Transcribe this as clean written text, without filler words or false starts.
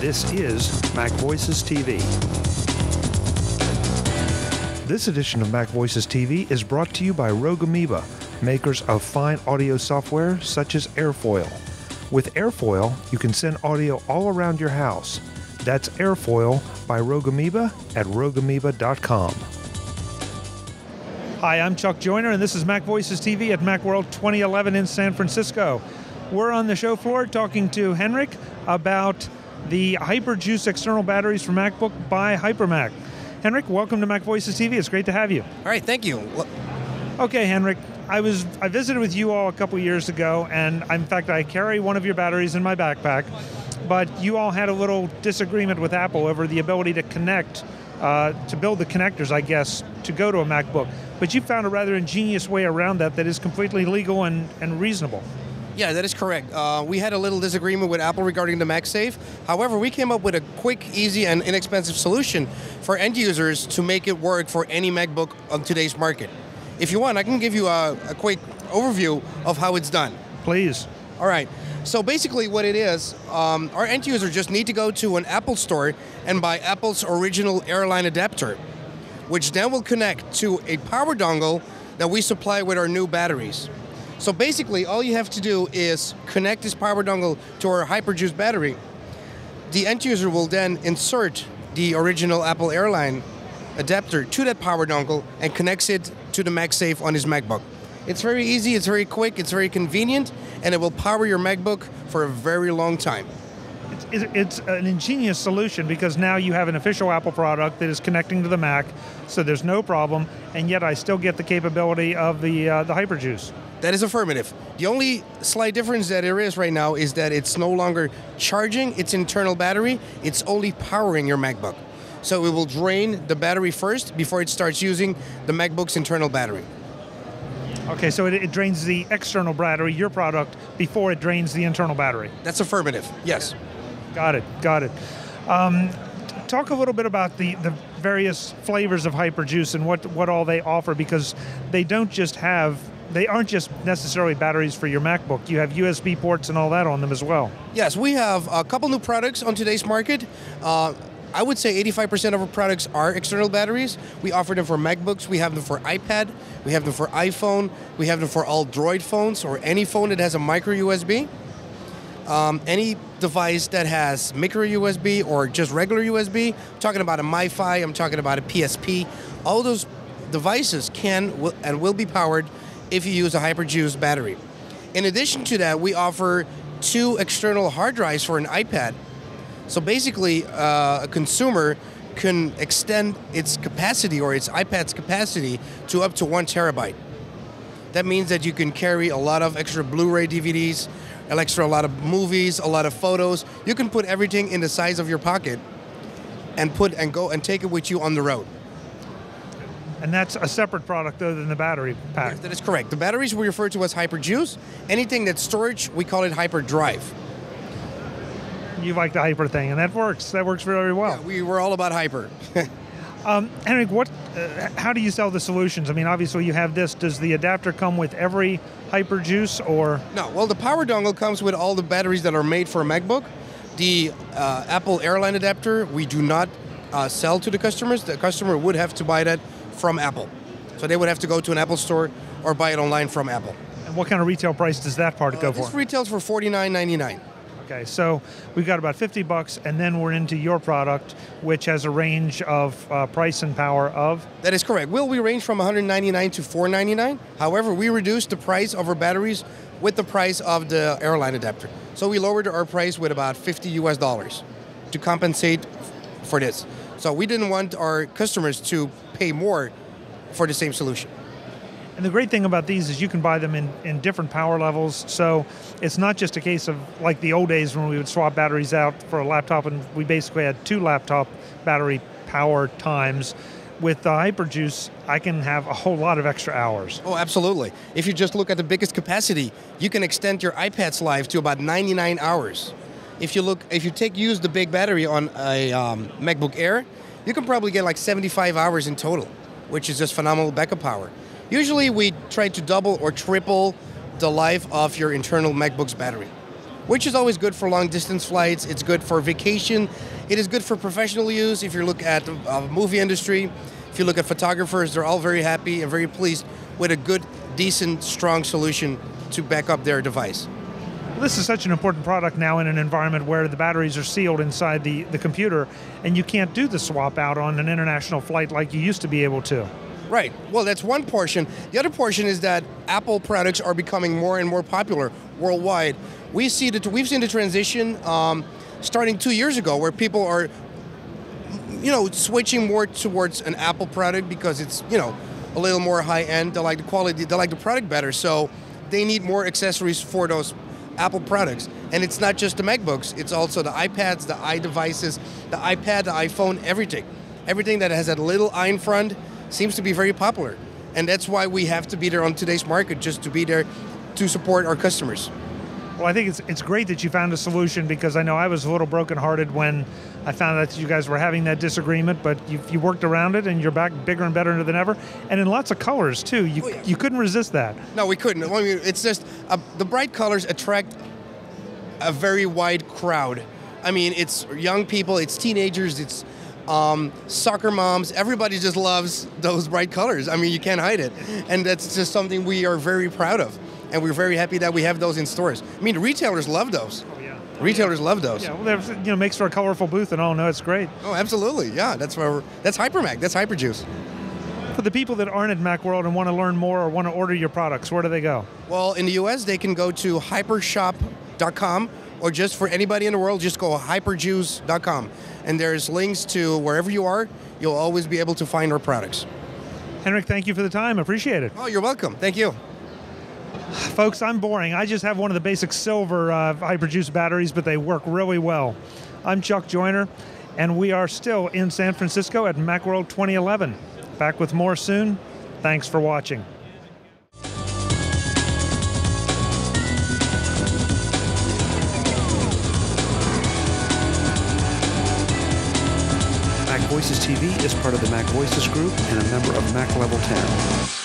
This is MacVoices TV. This edition of MacVoices TV is brought to you by Rogue Amoeba, makers of fine audio software such as Airfoil. With Airfoil, you can send audio all around your house. That's Airfoil by Rogue Amoeba at rogueamoeba.com. Hi, I'm Chuck Joyner, and this is MacVoices TV at Macworld 2011 in San Francisco. We're on the show floor talking to Hendrick about the HyperJuice external batteries for MacBook by HyperMac. Hendrick, welcome to MacVoices TV. It's great to have you. All right, thank you. Okay, Hendrick, I visited with you all a couple years ago, and in fact, I carry one of your batteries in my backpack, but you all had a little disagreement with Apple over the ability to connect, to build the connectors, I guess, to go to a MacBook. But you found a rather ingenious way around that is completely legal and reasonable. Yeah, that is correct. We had a little disagreement with Apple regarding the MagSafe. However, we came up with a quick, easy, and inexpensive solution for end users to make it work for any MacBook on today's market. If you want, I can give you a quick overview of how it's done. Please. All right. So basically what it is, our end user just need to go to an Apple store and buy Apple's original airline adapter, which then will connect to a power dongle that we supply with our new batteries. So basically, all you have to do is connect this power dongle to our HyperJuice battery. The end user will then insert the original Apple airline adapter to that power dongle and connects it to the MagSafe on his MacBook. It's very easy, it's very quick, it's very convenient, and it will power your MacBook for a very long time. It's an ingenious solution because now you have an official Apple product that is connecting to the Mac, so there's no problem, and yet I still get the capability of the HyperJuice. That is affirmative. The only slight difference that there is right now is that it's no longer charging its internal battery, it's only powering your MacBook. So it will drain the battery first before it starts using the MacBook's internal battery. Okay, so it drains the external battery, your product, before it drains the internal battery. That's affirmative, yes. Got it. Talk a little bit about the various flavors of HyperJuice and what all they offer, because they aren't just necessarily batteries for your MacBook. You have USB ports and all that on them as well. Yes, we have a couple new products on today's market. I would say 85% of our products are external batteries. We offer them for MacBooks, we have them for iPad, we have them for iPhone, we have them for all Droid phones or any phone that has a micro USB. Any device that has micro USB or just regular USB, I'm talking about a MiFi, I'm talking about a PSP, all those devices can and will be powered if you use a HyperJuice battery. In addition to that, we offer 2 external hard drives for an iPad. So basically, a consumer can extend its capacity or its iPad's capacity to up to 1 terabyte. That means that you can carry a lot of extra Blu-ray DVDs, a lot of movies, a lot of photos. You can put everything in the size of your pocket and go and take it with you on the road. And that's a separate product other than the battery pack. Yes, that is correct. The batteries we refer to as HyperJuice. Anything that's storage, we call it HyperDrive. You like the hyper thing, and that works. That works very well. Yeah, we're all about hyper. Hendrick, how do you sell the solutions? I mean, obviously you have this. Does the adapter come with every HyperJuice, or? No, well, the power dongle comes with all the batteries that are made for a MacBook. The Apple airline adapter, we do not sell to the customers. The customer would have to buy that from Apple. So they would have to go to an Apple store or buy it online from Apple. And what kind of retail price does that part go for? This retails for $49.99. Okay, so we've got about $50, and then we're into your product, which has a range of price and power of? That is correct. We range from $199 to $499. However, we reduced the price of our batteries with the price of the airline adapter. So we lowered our price with about $50 US to compensate for this. So we didn't want our customers to pay more for the same solution. And the great thing about these is you can buy them in different power levels, so it's not just a case of like the old days when we would swap batteries out for a laptop and we basically had 2 laptop battery power times. With the HyperJuice, I can have a whole lot of extra hours. Oh, absolutely. If you just look at the biggest capacity, you can extend your iPad's life to about 99 hours. If you use the big battery on a MacBook Air, you can probably get like 75 hours in total, which is just phenomenal backup power. Usually we try to double or triple the life of your internal MacBook's battery. which is always good for long distance flights. It's good for vacation. It is good for professional use. If you look at the movie industry, if you look at photographers, they're all very happy and very pleased with a good, decent, strong solution to back up their device. This is such an important product now in an environment where the batteries are sealed inside the computer, and you can't do the swap out on an international flight like you used to be able to. Right. Well, that's one portion. The other portion is that Apple products are becoming more and more popular worldwide. We've seen the transition starting 2 years ago, where people are, switching more towards an Apple product because it's, a little more high end. They like the quality. They like the product better. So they need more accessories for those Apple products. And it's not just the MacBooks. It's also the iPads, the iDevices, the iPad, the iPhone, everything. Everything that has that little eye in front seems to be very popular. And that's why we have to be there on today's market, just to be there to support our customers. Well, I think it's great that you found a solution, because I know I was a little brokenhearted when I found out that you guys were having that disagreement, but you worked around it, and you're back bigger and better than ever, and in lots of colors too. You couldn't resist that. No, we couldn't. I mean, it's just the bright colors attract a very wide crowd. I mean, it's young people, it's teenagers, it's soccer moms. Everybody just loves those bright colors. I mean, you can't hide it, and that's just something we are very proud of. And we're very happy that we have those in stores. I mean, the retailers love those. Oh, yeah. Retailers love those. Yeah, well, makes for a colorful booth and all. No, it's great. Oh, absolutely. Yeah, that's HyperMac. That's HyperJuice. For the people that aren't at Macworld and want to learn more or want to order your products, where do they go? Well, in the U.S., they can go to hypershop.com, or just for anybody in the world, just go hyperjuice.com. And there's links to wherever you are. You'll always be able to find our products. Hendrick, thank you for the time. Appreciate it. Oh, you're welcome. Thank you. Folks, I'm boring. I just have one of the basic silver HyperJuice batteries, but they work really well. I'm Chuck Joyner, and we are still in San Francisco at Macworld 2011. Back with more soon. Thanks for watching. MacVoices TV is part of the MacVoices group and a member of Mac Level 10.